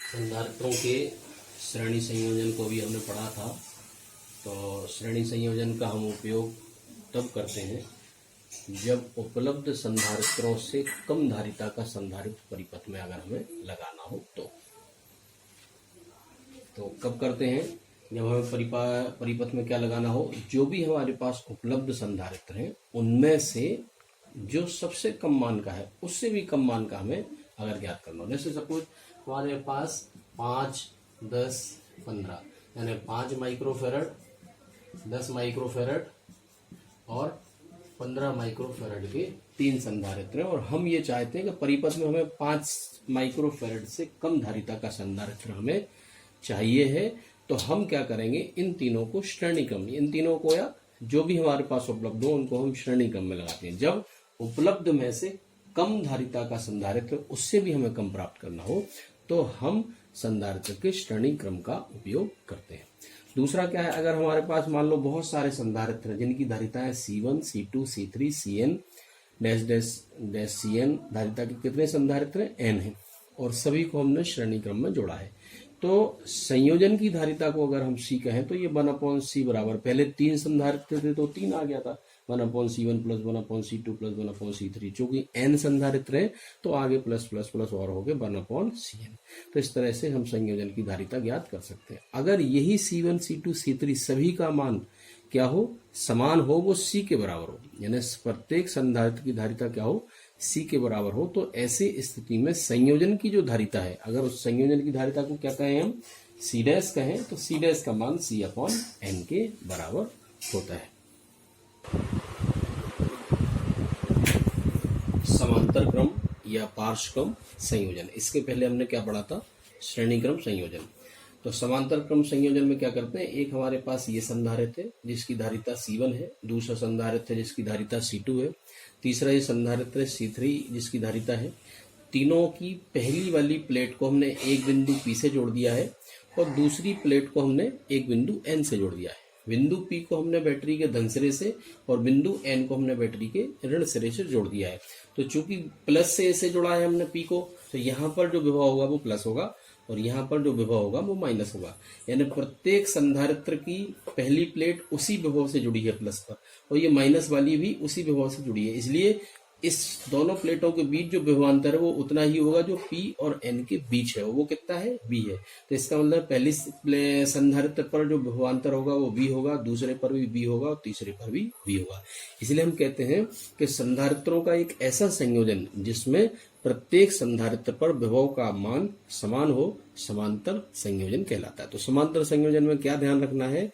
संधारित्रों के श्रेणी संयोजन को भी हमने पढ़ा था। तो श्रेणी संयोजन का हम उपयोग तब करते हैं जब उपलब्ध संधारित्रों से कम धारिता का संधारित्र परिपथ में अगर हमें लगाना हो तो कब करते हैं? जब हमें परिपथ में क्या लगाना हो, जो भी हमारे पास उपलब्ध संधारित्र हैं उनमें से जो सबसे कम मान का है उससे भी कम मान का हमें अगर ज्ञात करना हो। जैसे सपोज हमारे पास 5, 10, 15 यानी 5 माइक्रोफेरड, 10 माइक्रोफेरड और 15 माइक्रोफेरड के 3 संधारित्र हैं और हम ये चाहते हैं कि परिपथ में हमें 5 माइक्रोफेरड से कम धारिता का संधारित्र हमें चाहिए है। तो हम क्या करेंगे, इन तीनों को श्रेणी क्रम, इन तीनों को या जो भी हमारे पास उपलब्ध हो उनको हम श्रेणी क्रम में लगाते हैं। जब उपलब्ध में से कम धारिता का संधारित्र उससे भी हमें कम प्राप्त करना हो तो हम संधारित्र के श्रेणी क्रम का उपयोग करते हैं। दूसरा क्या है, अगर हमारे पास मान लो बहुत सारे संधारित्र हैं जिनकी धारिताएं C1, C2, C3, Cn dash dash dash Cn, धारिता के कितने संधारित्र हैं? N है और सभी को हमने श्रेणी क्रम में जोड़ा है। तो संयोजन की धारिता को अगर हम C कहें तो ये 1/C बराबर, पहले 3 संधारित्र थे तो 3 आ गया था, 1/C1 plus 1/C2 plus 1/C3। चूंकि n संधारित्र है तो आगे प्लस प्लस प्लस और हो गए 1/Cn। तो इस तरह से हम संयोजन की धारिता ज्ञात कर सकते हैं। अगर यही C1, C2, C3 सभी का मान क्या हो, समान हो, वो C के बराबर हो, यानी प्रत्येक संधारित्र की धारिता क्या हो, C के बराबर हो, तो ऐसी स्थिति में संयोजन की जो धारिता है, अगर उस संयोजन की धारिता को क्या कहें हम, C डैश कहें, तो C डैश का मान C/n के बराबर होता है। समांतर क्रम या पार्श्व क्रम संयोजन, इसके पहले हमने क्या पढ़ा था, श्रेणी क्रम संयोजन। तो समांतर क्रम संयोजन में क्या करते हैं, एक हमारे पास ये संधारित्र है जिसकी धारिता C1 है, दूसरा संधारित्र है जिसकी धारिता C2 है, तीसरा ये संधारित्र है C3 जिसकी धारिता है। तीनों की पहली वाली प्लेट को हमने एक बिंदु P से जोड़ दिया है और दूसरी प्लेट को हमने एक बिंदु N से जोड़ दिया है। बिंदु P को हमने बैटरी के धन सिरे से और बिंदु N को हमने बैटरी के ऋण सिरे से जोड़ दिया है। तो चूंकि प्लस से ऐसे जोड़ा है हमने P को, तो यहाँ पर जो विभव होगा वो प्लस होगा और यहाँ पर जो विभव होगा वो माइनस होगा। यानी प्रत्येक संधारित्र की पहली प्लेट उसी विभव से जुड़ी है प्लस पर और ये माइनस वाली भी उसी विभव से जुड़ी है, इसलिए इस दोनों प्लेटों के बीच जो विभवांतर है वो उतना ही होगा जो P और N के बीच है, वो कितना है, B है। तो इसका मतलब पहली संधारित्र पर जो विभवांतर होगा वो B होगा, दूसरे पर भी B होगा और तीसरे पर भी B होगा। इसलिए हम कहते हैं कि संधारित्रों का एक ऐसा संयोजन जिसमें प्रत्येक संधारित्र पर विभव का मान समान हो, समांतर संयोजन कहलाता है। तो समांतर संयोजन में क्या ध्यान रखना है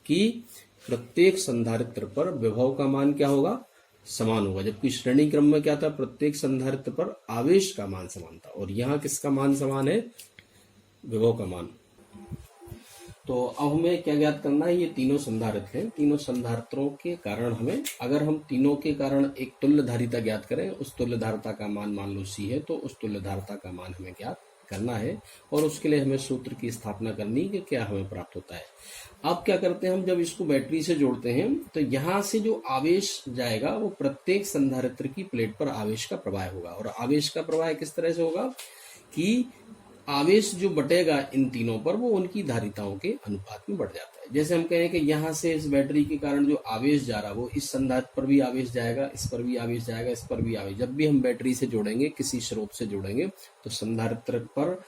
कि प्रत्येक संधारित्र पर विभव का मान क्या होगा, समान होगा, जबकि श्रेणी क्रम में क्या था, प्रत्येक संधारित्र पर आवेश का मान समान था और यहाँ किसका मान समान है, विभव का मान। तो अब हमें क्या ज्ञात करना है, ये तीनों संधारित्र हैं, तीनों संधारित्रों के कारण हमें, अगर हम तीनों के कारण एक तुल्य धारिता ज्ञात करें, उस तुल्य धारिता का मान मान लो C है, तो उस तुल्य धारिता का मान हमें ज्ञात करना है और उसके लिए हमें सूत्र की स्थापना करनी है कि क्या हमें प्राप्त होता है। अब क्या करते हैं हम, जब इसको बैटरी से जोड़ते हैं तो यहाँ से जो आवेश जाएगा वो प्रत्येक संधारित्र की प्लेट पर आवेश का प्रवाह होगा और आवेश का प्रवाह किस तरह से होगा कि आवेश जो बटेगा इन तीनों पर वो उनकी धारिताओं के अनुपात में बढ़ जाता है। जैसे हम कहें कि यहाँ से इस बैटरी के कारण जो आवेश जा रहा है वो इस संधारित्र पर भी आवेश जाएगा, इस पर भी आवेश जाएगा, इस पर भी आवेश। जब भी हम बैटरी से जोड़ेंगे, किसी स्रोत से जोड़ेंगे, तो संधारित्र पर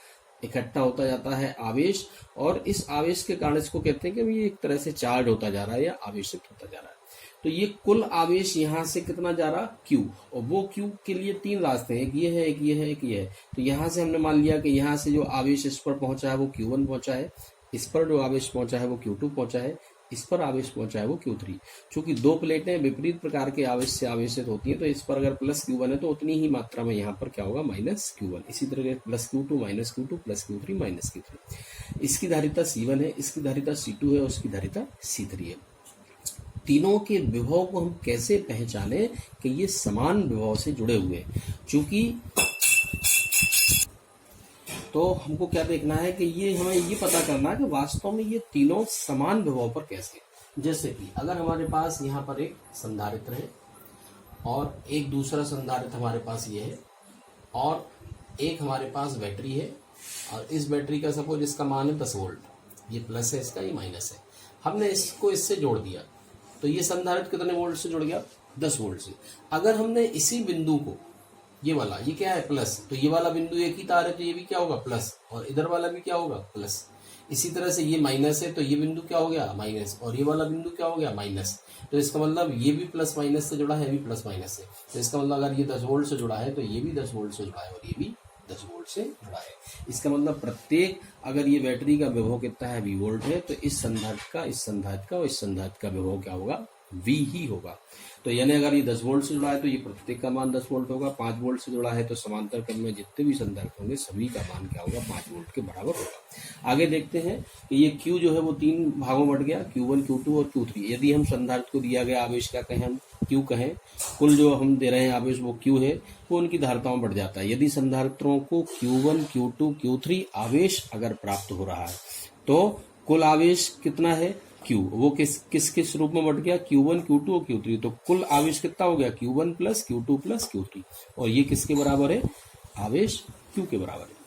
इकट्ठा होता जाता है आवेश और इस आवेश के कारण इसको कहते हैं कि ये एक तरह से चार्ज होता जा रहा है या आवेशित होता जा रहा है। तो ये कुल आवेश यहाँ से कितना जा रहा, Q, और वो Q के लिए 3 रास्ते हैं, एक ये है, एक ये है, एक ये है। तो यहाँ से हमने मान लिया कि यहाँ से जो आवेश इस पर पहुंचा है वो Q1 पहुंचा है, इस पर जो आवेश पहुंचा है वो Q2 पहुंचा है, इस पर आवेश पहुंचा है वो Q3। चूंकि 2 प्लेटें विपरीत प्रकार के आवेश से आवेशित होती हैं तो इस पर अगर प्लस Q1 है तो उतनी ही मात्रा में यहाँ पर क्या होगा, माइनस Q1। इसी तरह plus Q2 minus Q2 plus Q3 minus Q3। इसकी धारिता C1 है, इसकी धारिता C2 है और उसकी धारिता C3 है। तीनों के विभव को हम कैसे पहचाने कि ये समान विभव से जुड़े हुए हैं, चूंकि तो हमको क्या देखना है कि ये हमें ये पता करना है कि वास्तव में ये तीनों समान विभव पर कैसे। जैसे कि अगर हमारे पास यहाँ पर एक संधारित्र है और एक दूसरा संधारित्र हमारे पास ये है और एक हमारे पास बैटरी है और इस बैटरी का सपोज इसका मान है 10 वोल्ट, ये प्लस है इसका, ये माइनस है। हमने इसको इससे जोड़ दिया तो ये संधारित्र कितने वोल्ट से जुड़ गया? 10 वोल्ट से। अगर हमने इसी बिंदु को, ये वाला, ये क्या है प्लस, तो ये वाला बिंदु एक ही तार है तो ये भी क्या होगा प्लस, और इधर वाला भी क्या होगा प्लस। इसी तरह से ये माइनस है तो ये बिंदु क्या हो गया माइनस, और ये वाला बिंदु क्या हो गया माइनस। तो इसका मतलब ये भी प्लस माइनस से जुड़ा है, ये भी प्लस माइनस से। तो इसका मतलब अगर ये 10 वोल्ट से जुड़ा है तो ये भी 10 वोल्ट से जुड़ा है और ये भी 10 वोल्ट से जुड़ा है। इसका मतलब प्रत्येक, अगर ये बैटरी का विभव कितना है V वोल्ट है, तो इस संधारित्र का, इस संधारित्र का और इस संधारित्र का विभव क्या होगा? V ही होगा। तो यानी अगर ये 10 वोल्ट से जुड़ा है तो ये प्रत्येक का मान 10 वोल्ट होगा। 5 वोल्ट से जुड़ा है तो समांतर क्रम में जितने भी संधारित्र होंगे सभी का मान क्या होगा? 5 वोल्ट के बराबर होगा। आगे देखते हैं कि ये Q जो है वो 3 भागों में बट गया, Q1, Q2 और Q3। यदि हम संधारित्र को दिया गया आवेश क्या कहें हम? Q कहें। कुल जो हम दे रहे हैं आवेश वो Q है, वो उनकी धारिताओं में बढ़ जाता है। यदि संधारित्रों को Q1, Q2, Q3 आवेश अगर प्राप्त हो रहा है तो कुल आवेश कितना है? Q। वो किस रूप में बढ़ गया? Q1, Q2 और Q3। तो कुल आवेश कितना हो गया? Q1 plus Q2 plus Q3। और ये किसके बराबर है? आवेश Q के बराबर है।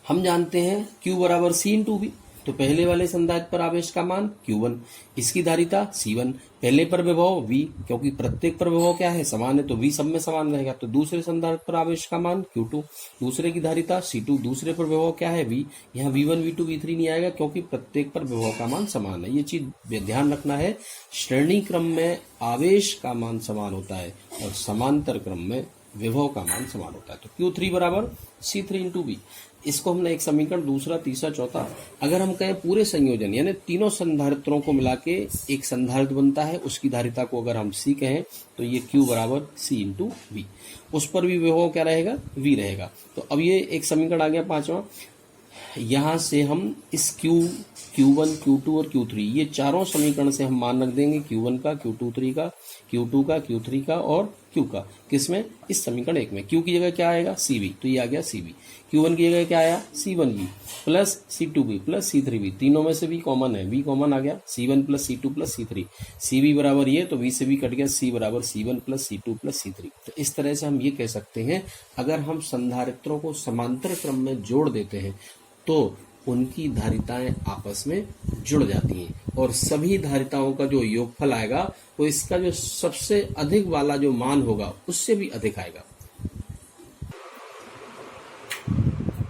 हम जानते हैं Q बराबर C इंटू V। तो पहले वाले संधारित्र पर आवेश का मान Q1, इसकी धारिता C1, पहले पर विभव V, क्योंकि प्रत्येक पर विभव क्या है? समान है तो V सब में समान रहेगा। तो दूसरे संधारित्र पर आवेश का मान Q2, दूसरे की धारिता C2, दूसरे पर विभव क्या है? V। यहाँ V1, V2, V3 नहीं आएगा क्योंकि प्रत्येक पर विभव का मान समान है। ये चीज ध्यान रखना है, श्रेणी क्रम में आवेश का मान समान होता है और समांतर क्रम में विभव का मान समान होता है। तो Q3 बराबर C3 इंटू V। इसको हमने एक समीकरण दूसरा, तीसरा, चौथा, अगर हम कहें पूरे संयोजन यानी तीनों संधारित्रों को मिला के एक संधारित्र बनता है, उसकी धारिता को अगर हम C कहें तो ये Q बराबर C इंटू V। उस पर भी विभव क्या रहेगा? V रहेगा। तो अब ये एक समीकरण आ गया पांचवा। यहां से हम इस Q1, Q2 और Q3 ये चारों समीकरण से हम मान रख देंगे Q1 का, Q2 का, Q2 का, Q3 का और Q का। किसमें? इस समीकरण 1 में। Q की जगह क्या आएगा? CV। तो ये आ गया CV। Q1 की जगह क्या आया? C1V plus C2V plus C3V। तीनों में से V कॉमन है, V कॉमन आ गया। C1 plus C2 plus C3। CV बराबर ये, तो V से V कट गया, C बराबर C1 plus C2 plus C3। तो इस तरह से हम ये कह सकते हैं, अगर हम संधारित्रों को समांतर क्रम में जोड़ देते हैं तो उनकी धारिताएं आपस में जुड़ जाती हैं और सभी धारिताओं का जो योगफल आएगा वो इसका जो सबसे अधिक वाला जो मान होगा उससे भी अधिक आएगा।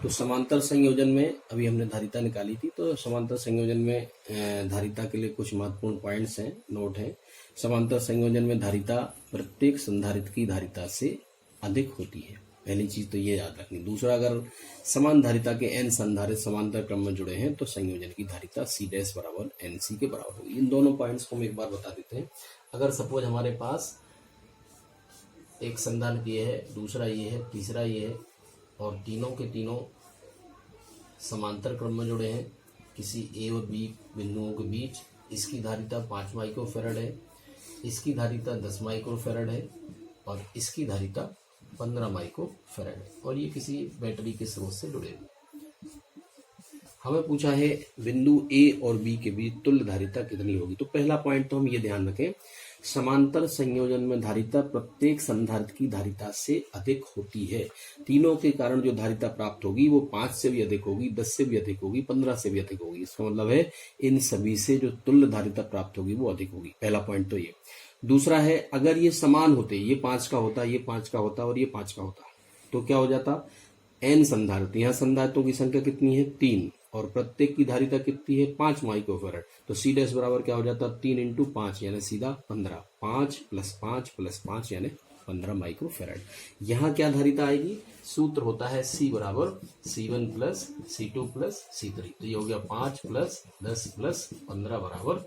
तो समांतर संयोजन में अभी हमने धारिता निकाली थी, तो समांतर संयोजन में धारिता के लिए कुछ महत्वपूर्ण पॉइंट्स हैं, नोट है। समांतर संयोजन में धारिता प्रत्येक संधारित्र की धारिता से अधिक होती है, पहली चीज तो ये याद रखनी। दूसरा, अगर समान धारिता के n संधारित्र समांतर क्रम में जुड़े हैं तो संयोजन की धारिता C डैश बराबर NC के बराबर होगी। इन दोनों पॉइंट्स को हम एक बार बता देते हैं। अगर सपोज हमारे पास एक संधारित्र ये है, दूसरा ये है, तीसरा ये है और तीनों के तीनों समांतर क्रम में जुड़े हैं किसी A और B बिंदुओं के बीच। इसकी धारिता 5 माइक्रोफैरड है, इसकी धारिता 10 माइक्रोफैरड है और इसकी धारिता 15 माइक्रोफैरड है और ये किसी बैटरी के स्रोत से जुड़े हुए। हमें पूछा है बिंदु A और B के बीच तुल्य धारिता कितनी होगी। तो पहला पॉइंट तो हम ये ध्यान रखें, समांतर संयोजन में धारिता प्रत्येक संधारित्र की धारिता से अधिक होती है। तीनों के कारण जो धारिता प्राप्त होगी वो 5 से भी अधिक होगी, 10 से भी अधिक होगी, 15 से भी अधिक होगी। इसका मतलब है इन सभी से जो तुल्य धारिता प्राप्त होगी वो अधिक होगी। पहला पॉइंट तो ये। दूसरा है, अगर ये समान होते, ये 5 का होता, ये 5 का होता और ये 5 का होता, तो क्या हो जाता? n संधारित्र, यहाँ संधारित्रों की संख्या कितनी है? 3 और प्रत्येक की धारिता कितनी है? 5 माइक्रोफैरड। तो C डैश बराबर क्या हो जाता? 3 इंटू 5 यानी सीधा 15। 5 प्लस 5 प्लस 5 यानी 15 माइक्रोफैरड। यहाँ क्या धारिता आएगी? सूत्र होता है C बराबर C1 plus C2 plus C3। तो ये हो गया 5 प्लस 10 प्लस 15 बराबर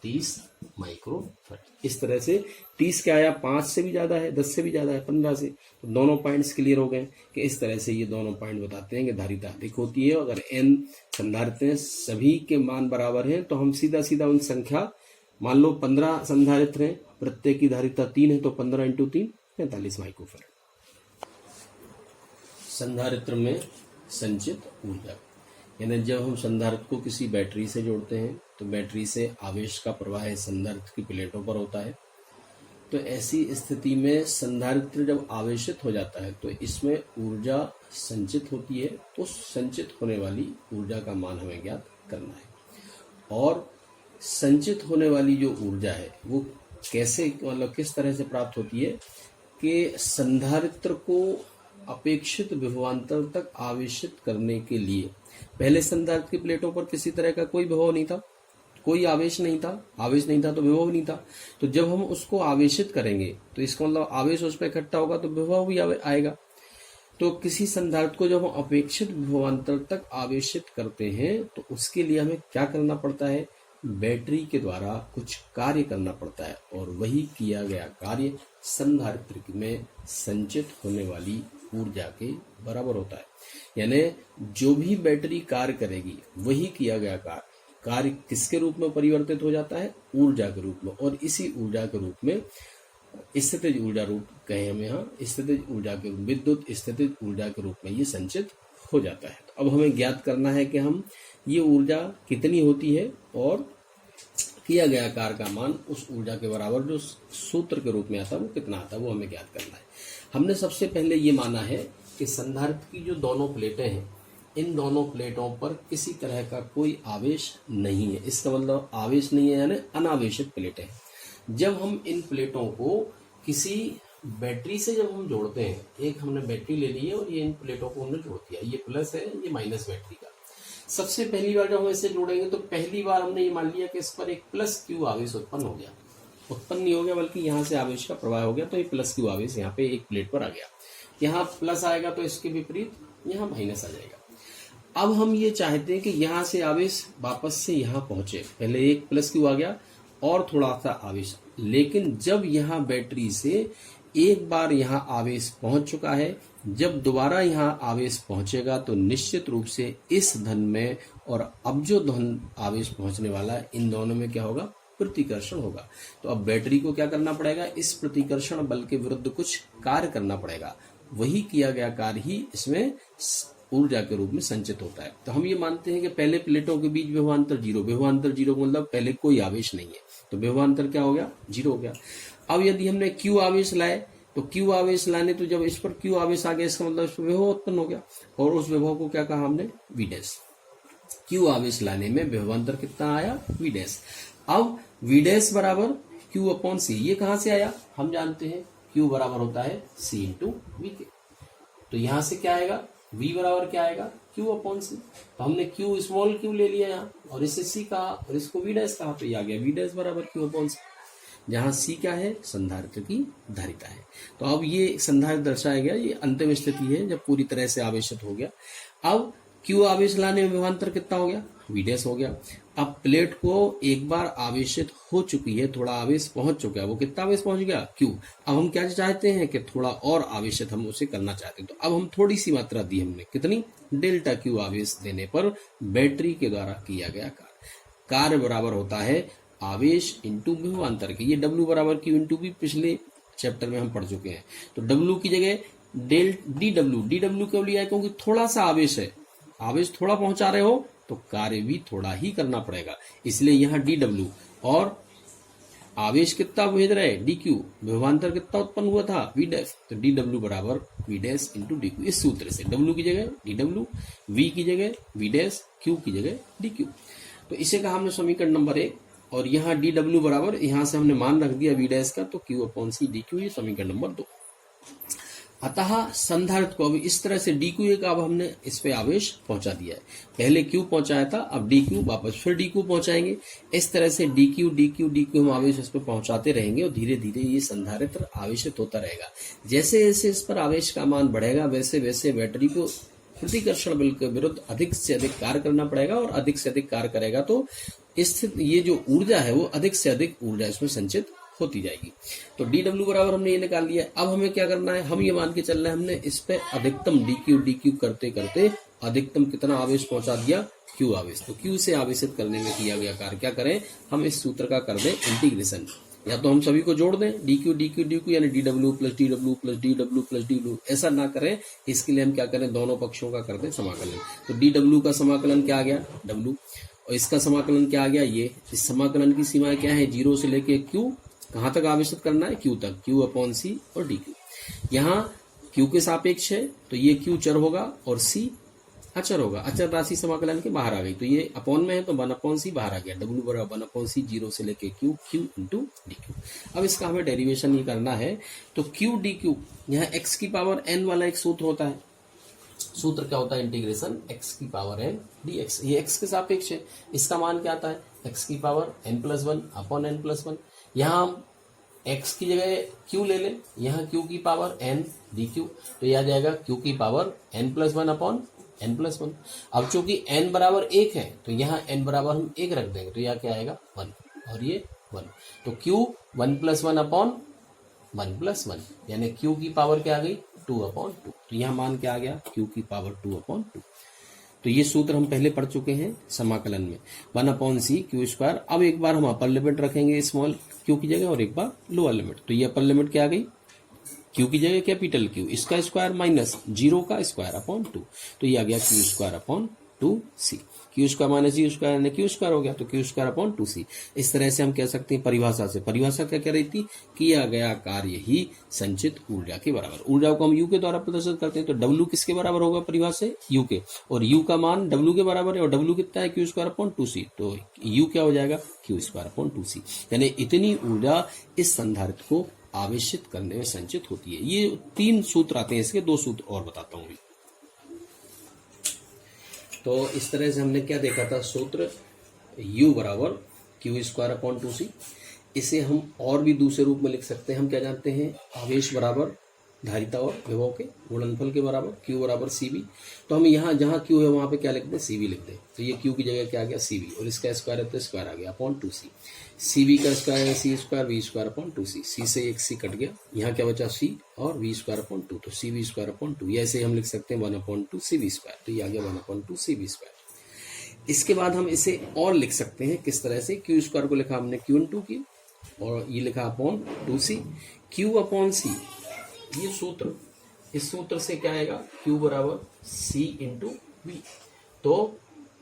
30 माइक्रोफैरड। इस तरह से 30 क्या आया? 5 से भी ज्यादा है, 10 से भी ज्यादा है, 15 से। तो दोनों पॉइंट्स क्लियर हो गए कि इस तरह से ये दोनों पॉइंट बताते हैं कि धारिता अधिक होती है। अगर n संधारित्र सभी के मान बराबर हैं तो हम सीधा सीधा उन संख्या, मान लो 15 संधारित्र हैं, प्रत्येक की धारिता 3 है तो 15 इंटू 3 45 माइक्रोफैरड। संधारित्र में संचित ऊर्जा, यानी जब हम संधारित्र को किसी बैटरी से जोड़ते हैं तो बैटरी से आवेश का प्रवाह संधारित्र की प्लेटों पर होता है। तो ऐसी स्थिति में संधारित्र जब आवेशित हो जाता है तो इसमें ऊर्जा संचित होती है, उस संचित होने वाली ऊर्जा का मान हमें ज्ञात करना है। और संचित होने वाली जो ऊर्जा है वो कैसे, मतलब किस तरह से प्राप्त होती है कि संधारित्र को अपेक्षित विभवांतर तक आवेशित करने के लिए, पहले संधारित्र की प्लेटों पर किसी तरह का कोई विभव नहीं था, कोई आवेश नहीं था, आवेश नहीं था तो विभव नहीं था। तो जब हम उसको आवेशित करेंगे तो इसका मतलब आवेश उस पर इकट्ठा होगा तो विभव भी आएगा। तो किसी संधारित्र को जब हम अपेक्षित विभवांतर तक आवेशित करते हैं तो उसके लिए हमें क्या करना पड़ता है, बैटरी के द्वारा कुछ कार्य करना पड़ता है, और वही किया गया कार्य संधारित्र में संचित होने वाली ऊर्जा के बराबर होता है। यानी जो भी बैटरी कार्य करेगी वही किया गया कार्य किसके रूप में परिवर्तित हो जाता है, ऊर्जा के रूप में, और इसी ऊर्जा के रूप में स्थितिज ऊर्जा रूप कहें हम यहाँ, स्थितिज ऊर्जा के रूप, विद्युत स्थितिज ऊर्जा के रूप में ये संचित हो जाता है। तो अब हमें ज्ञात करना है कि हम ये ऊर्जा कितनी होती है और किया गया कार्य का मान उस ऊर्जा के बराबर जो सूत्र के रूप में आता है वो कितना आता है, वो हमें ज्ञात करना है। हमने सबसे पहले ये माना है कि संधारित्र की जो दोनों प्लेटें हैं, इन दोनों प्लेटों पर किसी तरह का कोई आवेश नहीं है। इसका मतलब आवेश नहीं है यानी अनावेशित प्लेटें। जब हम इन प्लेटों को किसी बैटरी से जब हम जोड़ते हैं, एक हमने बैटरी ले ली है और ये इन प्लेटों को हमने जोड़ दिया, ये प्लस है ये माइनस बैटरी का। सबसे पहली बार जब हम इसे जोड़ेंगे तो पहली बार हमने ये मान लिया कि इस पर एक प्लस क्यू आवेश उत्पन्न हो गया, उत्पन्न नहीं हो गया बल्कि यहाँ से आवेश का प्रवाह हो गया, तो ये प्लस क्यू आवेश यहाँ पे एक प्लेट पर आ गया। यहाँ प्लस आएगा तो इसके विपरीत यहाँ माइनस आ जाएगा। अब हम ये चाहते हैं कि यहाँ से आवेश वापस से यहाँ पहुंचे, पहले एक प्लस क्यू आ गया और थोड़ा सा आवेश, लेकिन जब यहाँ बैटरी से एक बार यहाँ आवेश पहुंच चुका है, जब दोबारा यहाँ आवेश पहुंचेगा तो निश्चित रूप से इस धन में और अब जो धन आवेश पहुंचने वाला है, इन दोनों में क्या होगा, प्रतिकर्षण होगा। तो अब बैटरी को क्या करना पड़ेगा, इस प्रतिकर्षण बल के विरुद्ध कुछ कार्य करना पड़ेगा, वही किया गया कार्य ही इसमें ऊर्जा के रूप में संचित होता है। तो हम ये मानते हैं कि पहले प्लेटों के बीच विभवांतर जीरो, विभवांतर जीरो मतलब पहले कोई आवेश नहीं है, तो विभवांतर क्या हो गया, जीरो हो गया। अब यदि हमने क्यू आवेश लाए तो क्यू आवेश लाने, तो जब इस पर क्यू आवेश आ गया इसका मतलब इस पर विभव उत्पन्न हो गया, और उस विभव को क्या कहा हमने, वी डैश। क्यू आवेश लाने में विभवांतर कितना आया, वी डैश। अब वी डैश बराबर क्यू अपॉन सी, ये कहां से आया, हम जानते हैं क्यू बराबर होता है सी इंटू वी के। तो यहां से क्या आएगा, v बराबर क्या आएगा, q अपॉन सी। तो हमने q स्मॉल q ले लिया यहाँ और इसे c कहा और इसको v डैश कहा, तो ये आ गया v डैश बराबर q अपॉन सी, जहाँ c क्या है, संधारित्र की धारिता है। तो अब ये संधारित्र दर्शाया गया, ये अंतिम स्थिति है जब पूरी तरह से आवेशित हो गया। अब q आवेश लाने में विभवांतर कितना हो गया, v डैश हो गया। अब प्लेट को एक बार आवेशित हो चुकी है, थोड़ा आवेश पहुंच चुका है, वो कितना आवेश पहुंच गया, q। अब हम क्या चाहते हैं कि थोड़ा और आवेशित हम उसे करना चाहते हैं, तो अब हम थोड़ी सी मात्रा दी हमने, कितनी, डेल्टा q आवेश देने पर बैटरी के द्वारा किया गया कार्य बराबर होता है आवेश इंटू विभवांतर के। ये w बराबर q इंटू v पिछले चैप्टर में हम पढ़ चुके हैं। तो w की जगह dw क्यों लिया है, क्योंकि थोड़ा सा आवेश है, आवेश थोड़ा पहुंचा रहे हो तो कार्य भी थोड़ा ही करना पड़ेगा, इसलिए यहाँ dw। और आवेश कितना भेज रहे हैं, dq, विभवांतर कितना उत्पन्न हुआ था, v डैश, तो dw बराबर v डैश इंटू dq। इस सूत्र से w की जगह dw, v की जगह v डैश, q की जगह dq। तो इसे कहा हमने समीकरण नंबर 1, और यहाँ dw बराबर, यहाँ से हमने मान रख दिया v डैश का, तो q अपॉन सी dq, ये समीकरण नंबर 2। अतः संधारित्र को अब इस तरह से dq का अब हमने इस पे आवेश पहुंचा दिया है, पहले q पहुंचाया था, अब dq वापस फिर dq पहुंचाएंगे। इस तरह से dq हम आवेश इस पे पहुंचाते रहेंगे और धीरे धीरे ये संधारित्र आवेशित होता रहेगा। जैसे जैसे इस पर आवेश का मान बढ़ेगा वैसे वैसे बैटरी को प्रतिकर्षण बल के विरुद्ध अधिक से अधिक कार्य करना पड़ेगा, और अधिक से अधिक कार्य करेगा तो ये जो ऊर्जा है वो अधिक से अधिक ऊर्जा इसमें संचित होती जाएगी। तो dw बराबर हमने ये निकाल लिया। अब हमें क्या करना है, हम ये मान के चल रहे हैं हमने इस पे अधिकतम dq करते करते अधिकतम कितना आवेश पहुंचा दिया, q आवेश। तो q से आवेशित करने में किया गया कार्य क्या करें, हम इस सूत्र का कर दें इंटीग्रेशन, या तो हम सभी को जोड़ दें dq यानी dw plus dw plus dw plus dw, ऐसा ना करें। इसके लिए हम क्या करें, दोनों पक्षों का कर दें समाकलन। तो dw का समाकलन क्या आ गया, w, और इसका समाकलन क्या आ गया, ये। इस समाकलन की सीमाएं क्या है, 0 से लेके q, कहाँ तक आवेशित करना है, q तक, q अपॉन सी और dq। यहाँ Q के सापेक्ष है तो ये Q चर होगा और C अचर होगा। अचर राशि समाकलन के बाहर आ गई तो ये अपॉन में है तो 1/c बाहर आ गया। W बराबर 1/c 0 से लेके Q इंटू dq। अब इसका हमें डेरिवेशन ये करना है तो Q dq, यहाँ x की पावर n वाला एक सूत्र होता है। सूत्र क्या होता है? इंटीग्रेशन x की पावर n dx। ये x के सापेक्ष है, इसका मान क्या आता है? x की पावर n+1 अपॉन n+1। यहाँ हम x की जगह q ले लें, यहाँ q की पावर n dq, तो यह आ जाएगा q की पावर n+1 अपॉन n+1। अब चूंकि n बराबर 1 है तो यहाँ n बराबर हम 1 रख देंगे तो यह क्या आएगा? 1 और ये 1, तो q 1+1 अपॉन 1+1, यानी q की पावर क्या आ गई? 2/2। तो यहाँ मान क्या आ गया? q की पावर 2/2। तो ये सूत्र हम पहले पढ़ चुके हैं समाकलन में, 1/c q²। अब एक बार हम अपर लिमिट रखेंगे स्मॉल q की जगह और एक बार लोअर लिमिट। तो ये अपर लिमिट क्या आ गई? Q की जगह कैपिटल Q, इसका स्क्वायर माइनस 0 का स्क्वायर अपॉन 2, तो ये आ गया Q²/2c। Q² माइनस G² यानी Q² हो गया तो Q² अपॉन 2c। इस तरह से हम कह सकते हैं परिभाषा से। परिभाषा क्या कह रही थी? किया गया कार्य ही संचित ऊर्जा के बराबर। ऊर्जा को हम U के द्वारा प्रदर्शित करते हैं तो W किसके बराबर होगा परिभाषा से? U के, और U का मान W के बराबर है और W कितना है? Q²/2c, तो U क्या हो जाएगा? Q²/2c। यानी इतनी ऊर्जा इस संधारित्र को आवेशित करने में संचित होती है। ये 3 सूत्र आते हैं, इसके 2 सूत्र और बताता हूं। तो इस तरह से हमने क्या देखा था? सूत्र U बराबर Q²/2c। इसे हम और भी दूसरे रूप में लिख सकते हैं। हम क्या जानते हैं? आवेश बराबर धारिता और विभव के गुणनफल के बराबर, Q बराबर CV। तो हम यहाँ जहाँ Q है वहां पे क्या लिख दें? CV लिख दें। तो ये Q की जगह क्या आ गया? CV, और इसका स्क्वायर है तो स्क्वायर आ गया अपॉन 2c। CV का स्क्वायर है C² V²/2c। C से एक C कट गया, यहाँ क्या बचा? C और V²/2, तो CV²/2। ऐसे हम लिख सकते हैं 1/2 CV², तो ये आ गया 1/2 CV²। इसके बाद हम इसे और लिख सकते हैं किस तरह से? Q² को लिखा हमने Q की, और ये लिखा अपॉन 2c। Q/c, ये सूत्र, इस सूत्र से क्या आएगा? Q बराबर C इंटू V। तो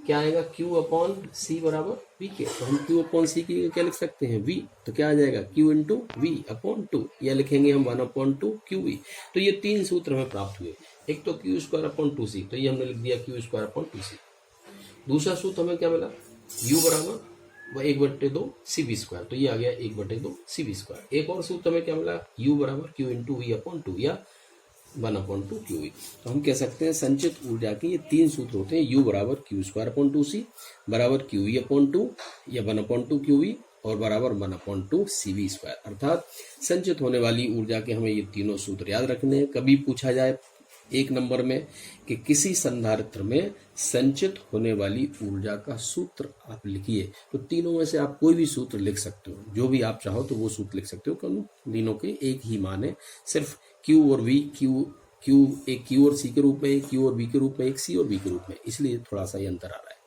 क्या आएगा? Q/c बराबर V के, तो हम Q/c की क्या लिख सकते हैं? V। तो क्या आ जाएगा? Q इंटू V/2, या लिखेंगे हम 1/2 QV। तो ये 3 सूत्र हमें प्राप्त हुए। एक तो Q²/2c, तो ये हमने लिख दिया Q²/2c। दूसरा सूत्र हमें क्या मिला? U बराबर 1/2 CV², तो ये आ गया 1/2 CV²। एक और सूत्र हमें क्या मिला? U बराबर Q इंटू V/2 या 1/2 QV। तो हम कह सकते हैं संचित ऊर्जा के ये 3 सूत्र होते हैं। U बराबर Q²/2c बराबर QV/2 या 1/2 QV और बराबर 1/2 CV²। अर्थात संचित होने वाली ऊर्जा के हमें ये तीनों सूत्र याद रखने हैं। कभी पूछा जाए 1 नंबर में कि किसी संधारित्र में संचित होने वाली ऊर्जा का सूत्र आप लिखिए, तो तीनों में से आप कोई भी सूत्र लिख सकते हो, जो भी आप चाहो तो वो सूत्र लिख सकते हो, क्योंकि तीनों के एक ही मान है। सिर्फ Q और V, Q एक Q और C के रूप में, Q और V के रूप में, एक C और V के रूप में, इसलिए थोड़ा सा ये अंतर आ रहा है।